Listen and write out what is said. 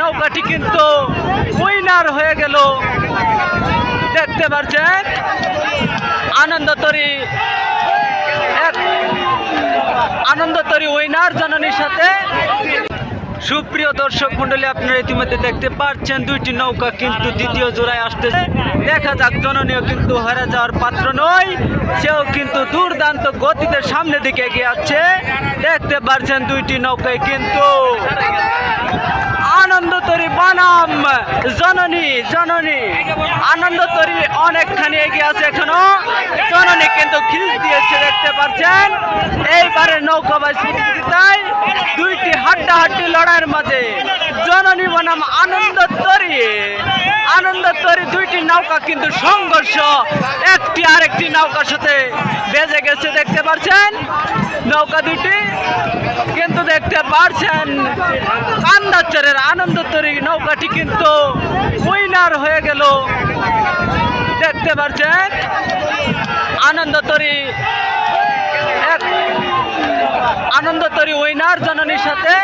নৌকাটি কিন্তু উইনার হয়ে গেল। দেখতে পাচ্ছেন আনন্দতরী উইনার জননীর সাথে। সুপ্রিয় দর্শক মন্ডলী, আপনারা ইতিমধ্যে দেখতে পাচ্ছেন দুইটি নৌকা কিন্তু দ্বিতীয় জোড়ায় আসতেছে। দেখা যাক, জননীয় কিন্তু হারা যাওয়ার পাত্র নয়, সেও কিন্তু দুর্দান্ত গতিতে সামনের দিকে এগিয়ে যাচ্ছে। দেখতে পাচ্ছেন দুইটি নৌকায় কিন্তু আনন্দতরী বনাম জননী আনন্দতরী অনেকখানি এগিয়ে আছে এখনো। জননী কিন্তু খিল দিয়েছে, দেখতে পাচ্ছেন। এইবারে নৌকাবাজ প্রতিযোগিতায় দুইটি হাড্ডাহাড্ডি লড়াইয়ের মাঝে জননী বনাম আনন্দতরী দুইটি নৌকা কিন্তু সংঘর্ষ, একটি আরেকটি নৌকার সাথে বেজে গেছে। দেখতে পাচ্ছেন নৌকা দুইটি কিন্তু দেখতে পাচ্ছেন কান্দাচরের আনন্দতরী নৌকাটি কিন্তু উইনার হয়ে গেল। দেখতে পাচ্ছেন আনন্দতরী উইনার জননীর সাথে।